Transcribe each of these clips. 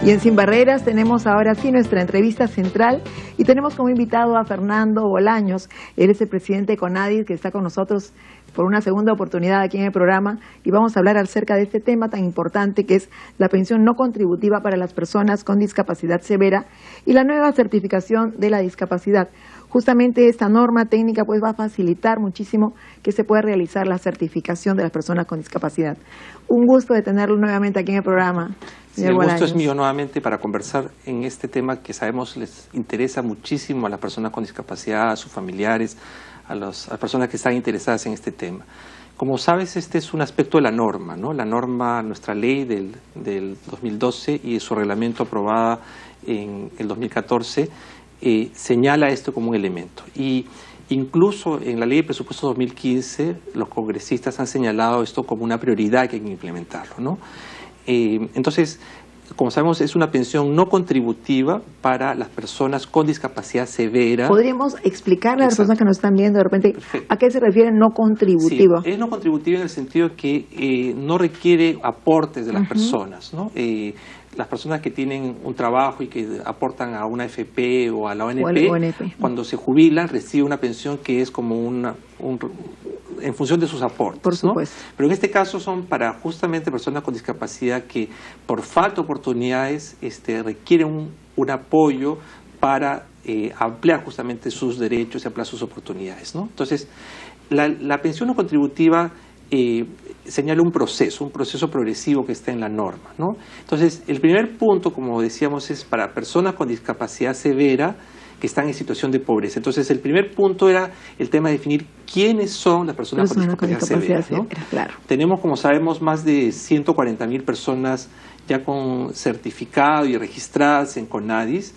Y en Sin Barreras tenemos ahora sí nuestra entrevista central y tenemos como invitado a Fernando Bolaños. Él es el presidente de CONADIS, que está con nosotros por una segunda oportunidad aquí en el programa, y vamos a hablar acerca de este tema tan importante que es la pensión no contributiva para las personas con discapacidad severa y la nueva certificación de la discapacidad. Justamente esta norma técnica pues va a facilitar muchísimo que se pueda realizar la certificación de las personas con discapacidad. Un gusto de tenerlo nuevamente aquí en el programa. Sí, el gusto es mío nuevamente para conversar en este tema que sabemos les interesa muchísimo a las personas con discapacidad, a sus familiares, a las personas que están interesadas en este tema. Como sabes, este es un aspecto de la norma, ¿no? La norma, nuestra ley del 2012 y su reglamento aprobada en el 2014 señala esto como un elemento. Y incluso en la ley de presupuesto 2015 los congresistas han señalado esto como una prioridad que hay que implementarlo, ¿no? Entonces, como sabemos, es una pensión no contributiva para las personas con discapacidad severa. ¿Podríamos explicarle a las personas que nos están viendo de repente a qué se refiere no contributivo? Sí, es no contributivo en el sentido que no requiere aportes de las personas, ¿no? Las personas que tienen un trabajo y que aportan a una AFP o a la ONP, cuando se jubilan reciben una pensión que es como en función de sus aportes. Por supuesto. ¿No? Pero en este caso son para justamente personas con discapacidad que por falta de oportunidades requieren un apoyo para ampliar justamente sus derechos y ampliar sus oportunidades, ¿no? Entonces, la pensión no contributiva señala un proceso progresivo que está en la norma, ¿no? Entonces, el primer punto, como decíamos, es para personas con discapacidad severa que están en situación de pobreza. Entonces, el primer punto era el tema de definir quiénes son las personas con discapacidad severa, ¿no? Claro. Tenemos, como sabemos, más de 140.000 personas ya con certificado y registradas en CONADIS,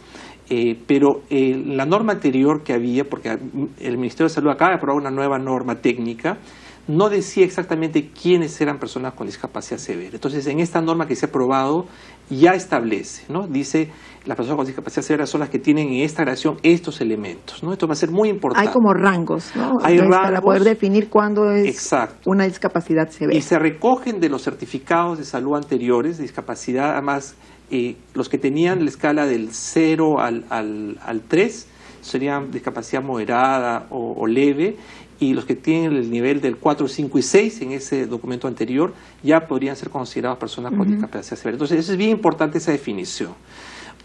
pero la norma anterior que había, porque el Ministerio de Salud acaba de aprobar una nueva norma técnica, no decía exactamente quiénes eran personas con discapacidad severa. Entonces, en esta norma que se ha aprobado ya establece, ¿no? Dice, las personas con discapacidad severa son las que tienen en esta gradación estos elementos, ¿no? Esto va a ser muy importante. Hay como rangos, ¿no? Hay rangos para poder definir cuándo es una discapacidad severa. Y se recogen de los certificados de salud anteriores de discapacidad, además, los que tenían la escala del 0 al 3 serían discapacidad moderada o leve, y los que tienen el nivel del 4, 5 y 6 en ese documento anterior ya podrían ser considerados personas con discapacidad severa. Entonces, eso es bien importante, esa definición.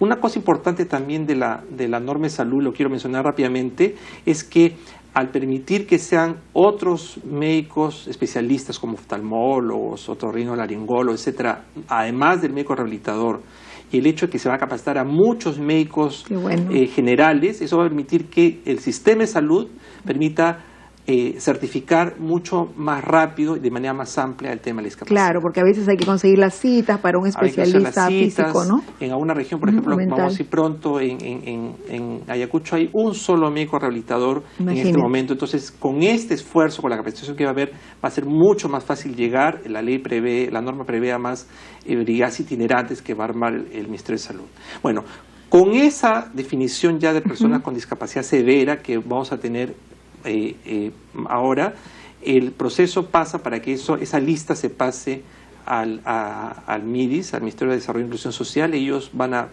Una cosa importante también de la norma de salud, lo quiero mencionar rápidamente, es que al permitir que sean otros médicos especialistas como oftalmólogos, otorrinolaringólogos, etcétera, además del médico rehabilitador, y el hecho de que se va a capacitar a muchos médicos generales, eso va a permitir que el sistema de salud permita certificar mucho más rápido y de manera más amplia el tema de la discapacidad. Claro, porque a veces hay que conseguir las citas para un especialista físico, ¿no? En alguna región, por ejemplo, vamos a ir pronto, en Ayacucho hay un solo médico rehabilitador en este momento. Entonces, con este esfuerzo, con la capacitación que va a haber, va a ser mucho más fácil llegar. La norma prevé más brigadas itinerantes que va a armar el Ministerio de Salud. Bueno, con esa definición ya de personas con discapacidad severa que vamos a tener ahora, el proceso pasa para que esa lista se pase al MIDIS, al Ministerio de Desarrollo e Inclusión Social. Ellos van a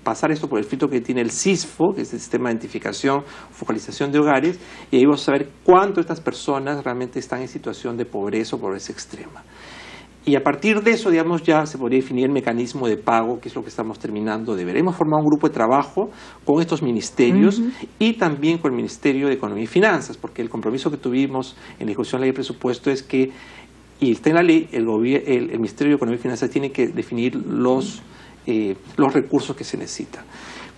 pasar esto por el filtro que tiene el SISFO, que es el Sistema de Identificación, Focalización de Hogares, y ahí vamos a saber cuánto estas personas realmente están en situación de pobreza o pobreza extrema. Y a partir de eso, digamos, ya se podría definir el mecanismo de pago, que es lo que estamos terminando de ver. Hemos formado un grupo de trabajo con estos ministerios y también con el Ministerio de Economía y Finanzas, porque el compromiso que tuvimos en la discusión de la ley de presupuesto es que, y está en la ley, el Ministerio de Economía y Finanzas tiene que definir los recursos que se necesitan.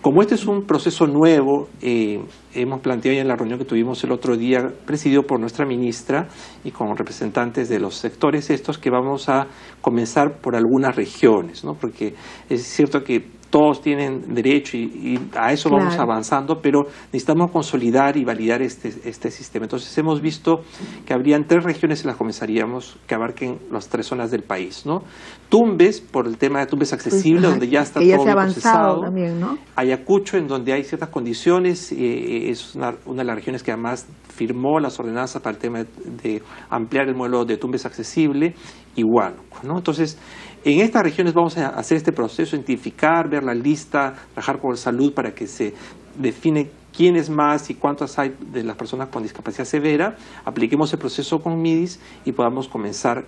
Como este es un proceso nuevo, hemos planteado ya en la reunión que tuvimos el otro día, presidido por nuestra ministra y con representantes de los sectores que vamos a comenzar por algunas regiones, ¿no? Porque es cierto que todos tienen derecho y a eso vamos avanzando, pero necesitamos consolidar y validar este sistema. Entonces hemos visto que habrían 3 regiones en las que comenzaríamos, que abarquen las 3 zonas del país, ¿no? Tumbes, por el tema de Tumbes accesible, donde ya está todo procesado. También, ¿no? Ayacucho, en donde hay ciertas condiciones, es una de las regiones que además firmó las ordenanzas para el tema de ampliar el modelo de Tumbes accesible, y Huánuco, ¿no? Entonces, en estas regiones vamos a hacer este proceso, identificar, ver la lista, trabajar con salud para que se define quiénes más y cuántas hay de las personas con discapacidad severa, apliquemos el proceso con MIDIS y podamos comenzar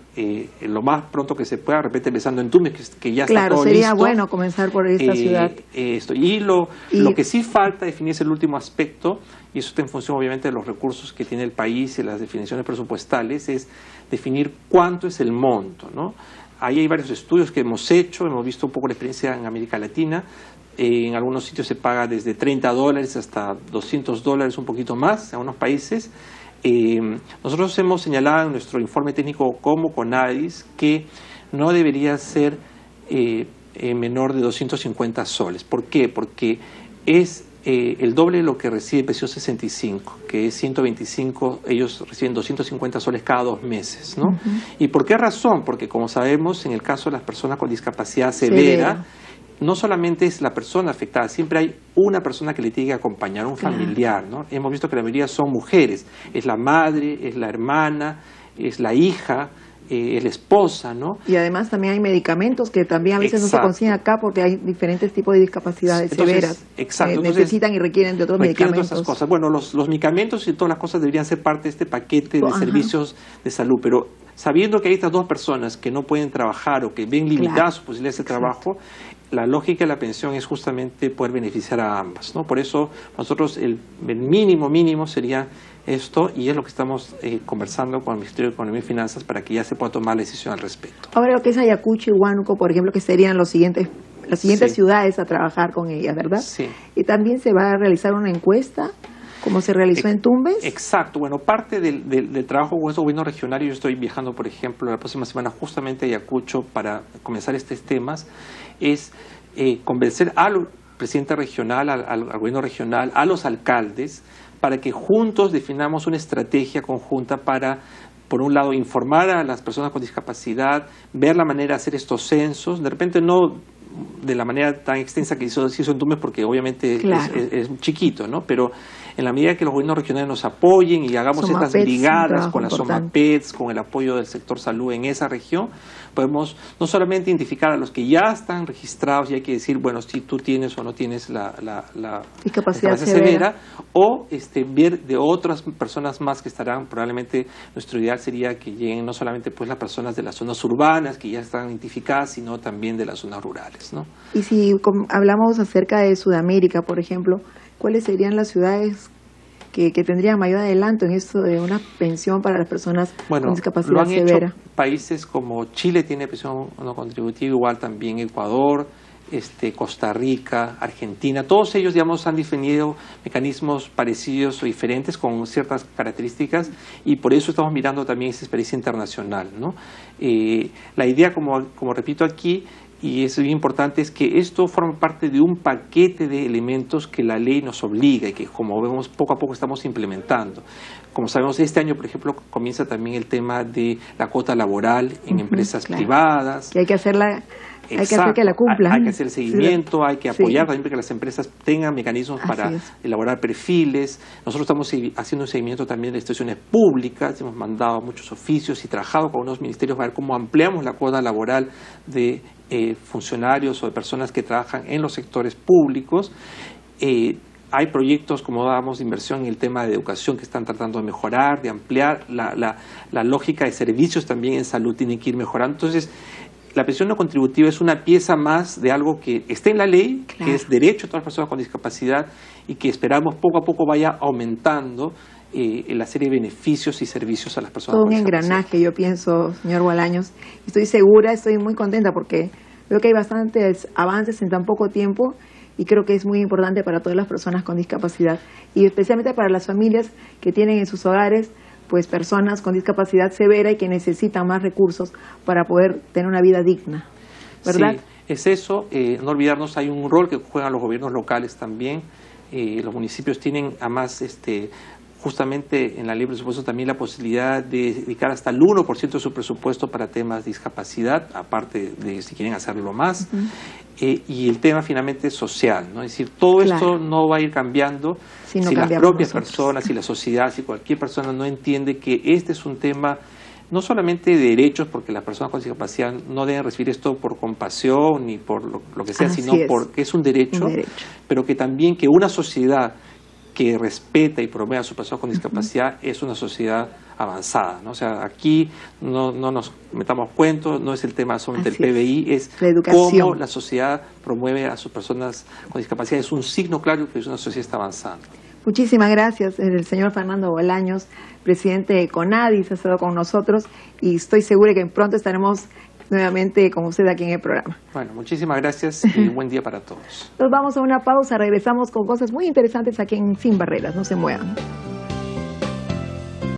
lo más pronto que se pueda, de repente empezando en Tumbes, que ya está todo listo. Claro, sería bueno comenzar por esta ciudad. Y lo que sí falta definir es el último aspecto, y eso está en función obviamente de los recursos que tiene el país y las definiciones presupuestales, es definir cuánto es el monto, ¿no? Ahí hay varios estudios que hemos hecho, hemos visto un poco la experiencia en América Latina. En algunos sitios se paga desde $30 hasta $200, un poquito más, en algunos países. Nosotros hemos señalado en nuestro informe técnico como CONADIS que no debería ser menor de 250 soles. ¿Por qué? Porque es el doble de lo que recibe Pensión 65, que es 125, ellos reciben 250 soles cada 2 meses, ¿no? ¿Y por qué razón? Porque como sabemos, en el caso de las personas con discapacidad severa, no solamente es la persona afectada, siempre hay una persona que le tiene que acompañar, un familiar, ¿no? Hemos visto que la mayoría son mujeres, es la madre, es la hermana, es la hija, es la esposa, ¿no? Y además también hay medicamentos que también a veces no se consiguen acá porque hay diferentes tipos de discapacidades severas. Exacto. Necesitan y requieren de otros medicamentos. Todas esas cosas. Bueno, los medicamentos y todas las cosas deberían ser parte de este paquete de servicios de salud, pero sabiendo que hay estas dos personas que no pueden trabajar o que ven limitadas sus posibilidades de trabajo, la lógica de la pensión es justamente poder beneficiar a ambas, ¿no? Por eso nosotros el mínimo sería esto, y es lo que estamos conversando con el Ministerio de Economía y Finanzas para que ya se pueda tomar la decisión al respecto. Ahora, lo que es Ayacucho y Huánuco, por ejemplo, que serían las siguientes ciudades a trabajar con ellas, ¿verdad? Sí. Y también se va a realizar una encuesta, como se realizó en Tumbes. Exacto. Bueno, parte del trabajo con el gobierno regional, yo estoy viajando, por ejemplo, la próxima semana justamente a Ayacucho para comenzar estos temas, es convencer al presidente regional, al gobierno regional, a los alcaldes, para que juntos definamos una estrategia conjunta para, por un lado, informar a las personas con discapacidad, ver la manera de hacer estos censos, de repente no de la manera tan extensa que se hizo en Tumbes, porque obviamente es chiquito, ¿no? Pero en la medida que los gobiernos regionales nos apoyen y hagamos estas brigadas con la SOMAPETS, con el apoyo del sector salud en esa región, podemos no solamente identificar a los que ya están registrados y hay que decir, bueno, si tú tienes o no tienes la discapacidad severa, o ver de otras personas más que estarán, probablemente nuestro ideal sería que lleguen no solamente pues las personas de las zonas urbanas que ya están identificadas, sino también de las zonas rurales, ¿no? Y si hablamos acerca de Sudamérica, por ejemplo, ¿cuáles serían las ciudades que tendrían mayor adelanto en esto de una pensión para las personas con discapacidad severa? Lo han hecho países como Chile tiene pensión no contributiva, igual también Ecuador, Costa Rica, Argentina, todos ellos, digamos, han definido mecanismos parecidos o diferentes con ciertas características, y por eso estamos mirando también esa experiencia internacional, ¿no? La idea, como repito aquí, y es bien importante, es que esto forma parte de un paquete de elementos que la ley nos obliga y que, como vemos, poco a poco estamos implementando. Como sabemos, este año, por ejemplo, comienza también el tema de la cuota laboral en empresas privadas. Que hay que hacerla. Hay que hacer que la cumplan. Hay que hacer el seguimiento, hay que apoyar también para que las empresas tengan mecanismos para elaborar perfiles. Nosotros estamos haciendo un seguimiento también de instituciones públicas, hemos mandado muchos oficios y trabajado con unos ministerios para ver cómo ampliamos la cuota laboral de funcionarios o de personas que trabajan en los sectores públicos. Hay proyectos, como dábamos, de inversión en el tema de educación que están tratando de mejorar, de ampliar. La lógica de servicios también en salud tiene que ir mejorando. Entonces, la pensión no contributiva es una pieza más de algo que está en la ley, que es derecho a todas las personas con discapacidad y que esperamos poco a poco vaya aumentando la serie de beneficios y servicios a las personas con discapacidad. Todo un engranaje, yo pienso, señor Bolaños. Estoy segura, estoy muy contenta porque veo que hay bastantes avances en tan poco tiempo y creo que es muy importante para todas las personas con discapacidad y especialmente para las familias que tienen en sus hogares pues personas con discapacidad severa y que necesitan más recursos para poder tener una vida digna, ¿verdad? Sí, es eso. No olvidarnos, hay un rol que juegan los gobiernos locales también. Los municipios tienen, además, justamente en la ley de presupuesto también la posibilidad de dedicar hasta el 1% de su presupuesto para temas de discapacidad, aparte de si quieren hacerlo más. Y el tema finalmente social, ¿no? Es decir, todo esto no va a ir cambiando si las propias personas, si la sociedad, si cualquier persona no entiende que este es un tema no solamente de derechos, porque las personas con discapacidad no deben recibir esto por compasión ni por lo que sea, sino porque es un derecho, pero que también que una sociedad que respeta y promueve a sus personas con discapacidad es una sociedad avanzada, ¿no? O sea, aquí no nos metamos cuentos, no es el tema solamente del PBI, es cómo la sociedad promueve a sus personas con discapacidad. Es un signo claro que es una sociedad está avanzando. Muchísimas gracias, el señor Fernando Bolaños, presidente de CONADIS, ha estado con nosotros y estoy segura que pronto estaremos nuevamente con usted aquí en el programa. Bueno, muchísimas gracias y buen día para todos. Nos vamos a una pausa, regresamos con cosas muy interesantes aquí en Sin Barreras, no se muevan.